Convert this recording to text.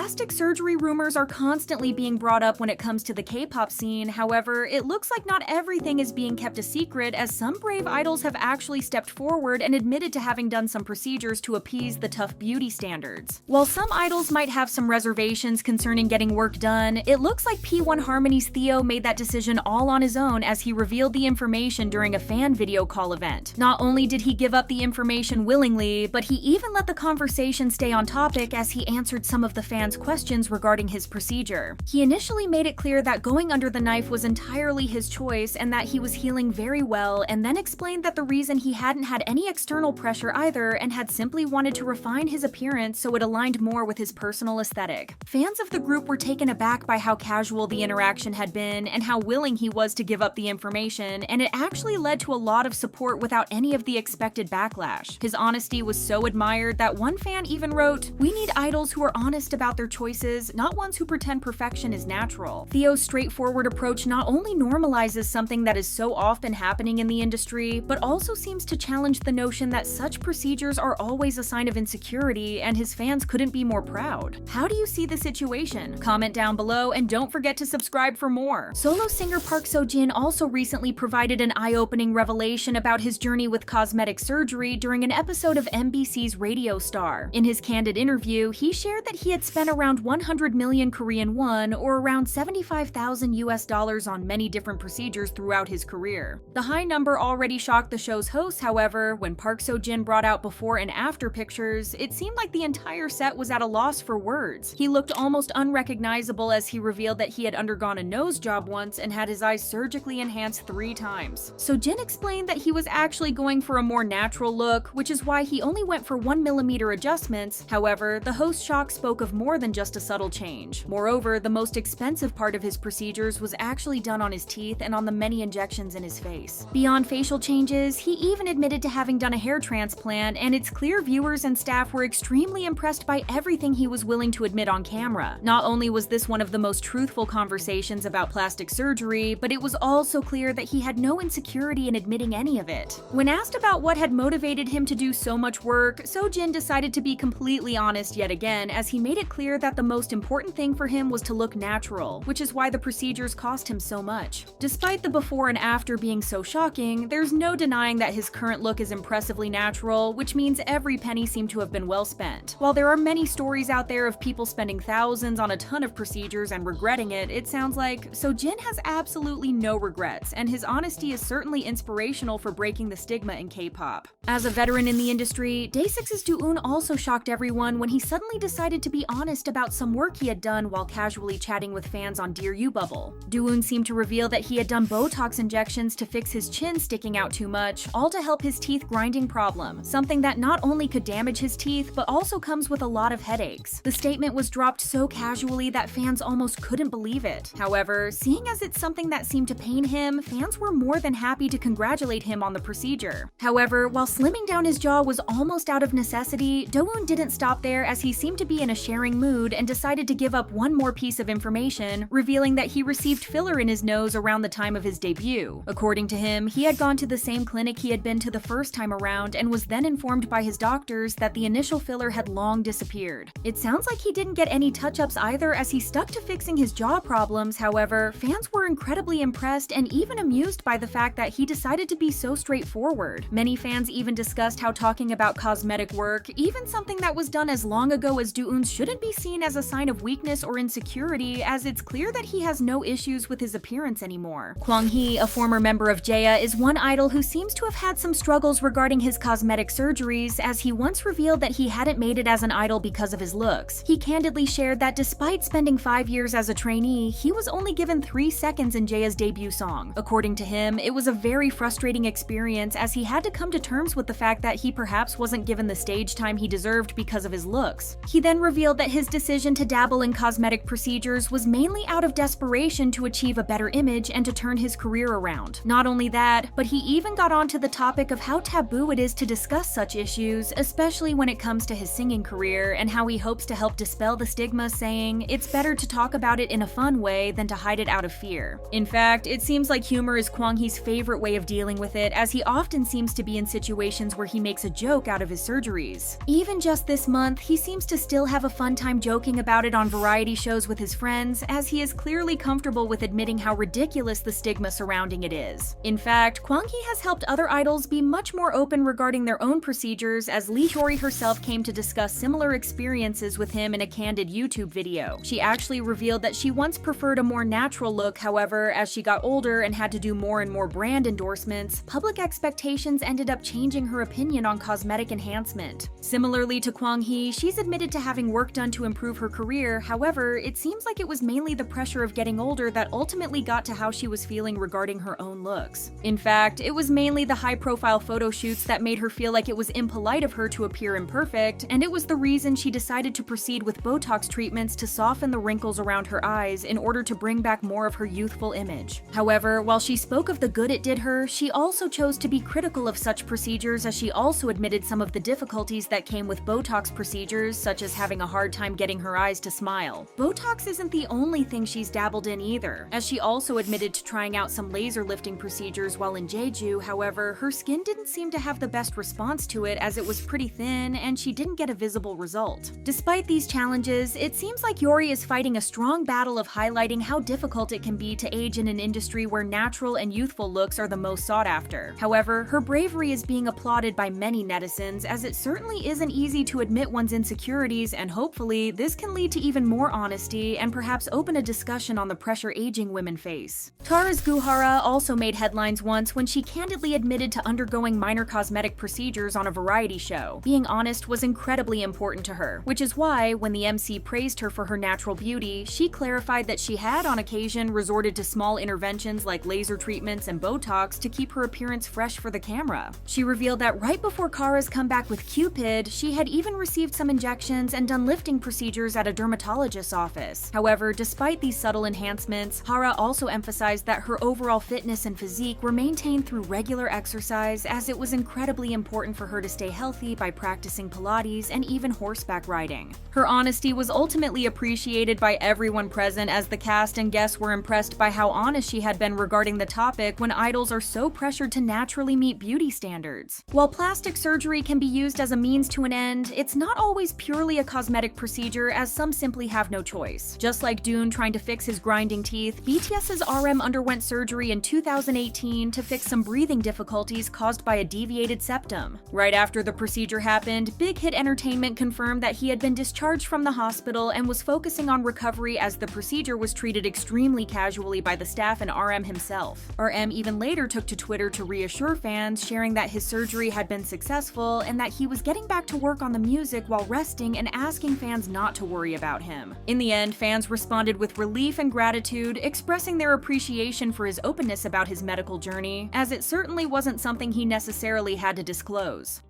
Plastic surgery rumors are constantly being brought up when it comes to the K-pop scene. However, it looks like not everything is being kept a secret, as some brave idols have actually stepped forward and admitted to having done some procedures to appease the tough beauty standards. While some idols might have some reservations concerning getting work done, it looks like P1Harmony's Theo made that decision all on his own as he revealed the information during a fan video call event. Not only did he give up the information willingly, but he even let the conversation stay on topic as he answered some of the fans' questions regarding his procedure. He initially made it clear that going under the knife was entirely his choice and that he was healing very well, and then explained that the reason he hadn't had any external pressure either and had simply wanted to refine his appearance so it aligned more with his personal aesthetic. Fans of the group were taken aback by how casual the interaction had been and how willing he was to give up the information, and it actually led to a lot of support without any of the expected backlash. His honesty was so admired that one fan even wrote, "We need idols who are honest about their choices, not ones who pretend perfection is natural." Theo's straightforward approach not only normalizes something that is so often happening in the industry, but also seems to challenge the notion that such procedures are always a sign of insecurity, and his fans couldn't be more proud. How do you see the situation? Comment down below and don't forget to subscribe for more. Solo singer Park Seo Jin also recently provided an eye-opening revelation about his journey with cosmetic surgery during an episode of MBC's Radio Star. In his candid interview, he shared that he had spent around 100 million Korean won, or around $75,000 US on many different procedures throughout his career. The high number already shocked the show's hosts, however. When Park Seo Jin brought out before and after pictures, it seemed like the entire set was at a loss for words. He looked almost unrecognizable as he revealed that he had undergone a nose job once and had his eyes surgically enhanced 3 times. So Jin explained that he was actually going for a more natural look, which is why he only went for 1mm adjustments. However, the host shock spoke of more than just a subtle change. Moreover, the most expensive part of his procedures was actually done on his teeth and on the many injections in his face. Beyond facial changes, he even admitted to having done a hair transplant, and it's clear viewers and staff were extremely impressed by everything he was willing to admit on camera. Not only was this one of the most truthful conversations about plastic surgery, but it was also clear that he had no insecurity in admitting any of it. When asked about what had motivated him to do so much work, Seo Jin decided to be completely honest yet again, as he made it clear that the most important thing for him was to look natural, which is why the procedures cost him so much. Despite the before and after being so shocking, there's no denying that his current look is impressively natural, which means every penny seemed to have been well spent. While there are many stories out there of people spending thousands on a ton of procedures and regretting it, it sounds like Seo Jin has absolutely no regrets, and his honesty is certainly inspirational for breaking the stigma in K-pop. As a veteran in the industry, DAY6's Dowoon also shocked everyone when he suddenly decided to be honest about some work he had done while casually chatting with fans on Dear You Bubble. Dowoon seemed to reveal that he had done Botox injections to fix his chin sticking out too much, all to help his teeth grinding problem, something that not only could damage his teeth but also comes with a lot of headaches. The statement was dropped so casually that fans almost couldn't believe it. However, seeing as it's something that seemed to pain him, fans were more than happy to congratulate him on the procedure. However, while slimming down his jaw was almost out of necessity, Dowoon didn't stop there, as he seemed to be in a sharing mood and decided to give up one more piece of information, revealing that he received filler in his nose around the time of his debut. According to him, he had gone to the same clinic he had been to the first time around and was then informed by his doctors that the initial filler had long disappeared. It sounds like he didn't get any touch-ups either, as he stuck to fixing his jaw problems. However, fans were incredibly impressed and even amused by the fact that he decided to be so straightforward. Many fans even discussed how talking about cosmetic work, even something that was done as long ago as Dowoon's, shouldn't be seen as a sign of weakness or insecurity, as it's clear that he has no issues with his appearance anymore. Kwanghee, a former member of Jaya, is one idol who seems to have had some struggles regarding his cosmetic surgeries, as he once revealed that he hadn't made it as an idol because of his looks. He candidly shared that despite spending 5 years as a trainee, he was only given 3 seconds in Jaya's debut song. According to him, it was a very frustrating experience, as he had to come to terms with the fact that he perhaps wasn't given the stage time he deserved because of his looks. He then revealed that his decision to dabble in cosmetic procedures was mainly out of desperation to achieve a better image and to turn his career around. Not only that, but he even got onto the topic of how taboo it is to discuss such issues, especially when it comes to his singing career, and how he hopes to help dispel the stigma, saying, "It's better to talk about it in a fun way than to hide it out of fear." In fact, it seems like humor is Kwanghee's favorite way of dealing with it, as he often seems to be in situations where he makes a joke out of his surgeries. Even just this month, he seems to still have a fun time time joking about it on variety shows with his friends, as he is clearly comfortable with admitting how ridiculous the stigma surrounding it is. In fact, Kwanghee has helped other idols be much more open regarding their own procedures, as Hyori herself came to discuss similar experiences with him in a candid YouTube video. She actually revealed that she once preferred a more natural look, however, as she got older and had to do more and more brand endorsements, public expectations ended up changing her opinion on cosmetic enhancement. Similarly to Kwanghee, she's admitted to having work done to improve her career, however, it seems like it was mainly the pressure of getting older that ultimately got to how she was feeling regarding her own looks. In fact, it was mainly the high-profile photo shoots that made her feel like it was impolite of her to appear imperfect, and it was the reason she decided to proceed with Botox treatments to soften the wrinkles around her eyes in order to bring back more of her youthful image. However, while she spoke of the good it did her, she also chose to be critical of such procedures, as she also admitted some of the difficulties that came with Botox procedures, such as having a hard time getting her eyes to smile. Botox isn't the only thing she's dabbled in either, as she also admitted to trying out some laser lifting procedures while in Jeju. However, her skin didn't seem to have the best response to it, as it was pretty thin and she didn't get a visible result. Despite these challenges, it seems like Hyori is fighting a strong battle of highlighting how difficult it can be to age in an industry where natural and youthful looks are the most sought after. However, her bravery is being applauded by many netizens, as it certainly isn't easy to admit one's insecurities, and hopefully this can lead to even more honesty and perhaps open a discussion on the pressure aging women face. Hara's Hara also made headlines once when she candidly admitted to undergoing minor cosmetic procedures on a variety show. Being honest was incredibly important to her, which is why, when the MC praised her for her natural beauty, she clarified that she had on occasion resorted to small interventions like laser treatments and Botox to keep her appearance fresh for the camera. She revealed that right before Kara's comeback with Cupid, she had even received some injections and done lifting procedures at a dermatologist's office. However, despite these subtle enhancements, Hara also emphasized that her overall fitness and physique were maintained through regular exercise, as it was incredibly important for her to stay healthy by practicing Pilates and even horseback riding. Her honesty was ultimately appreciated by everyone present, as the cast and guests were impressed by how honest she had been regarding the topic when idols are so pressured to naturally meet beauty standards. While plastic surgery can be used as a means to an end, it's not always purely a cosmetic procedure, as some simply have no choice. Just like Dowoon trying to fix his grinding teeth, BTS's RM underwent surgery in 2018 to fix some breathing difficulties caused by a deviated septum. Right after the procedure happened, Big Hit Entertainment confirmed that he had been discharged from the hospital and was focusing on recovery, as the procedure was treated extremely casually by the staff and RM himself. RM even later took to Twitter to reassure fans, sharing that his surgery had been successful and that he was getting back to work on the music while resting, and asking fans not to worry about him. In the end, fans responded with relief and gratitude, expressing their appreciation for his openness about his medical journey, as it certainly wasn't something he necessarily had to disclose.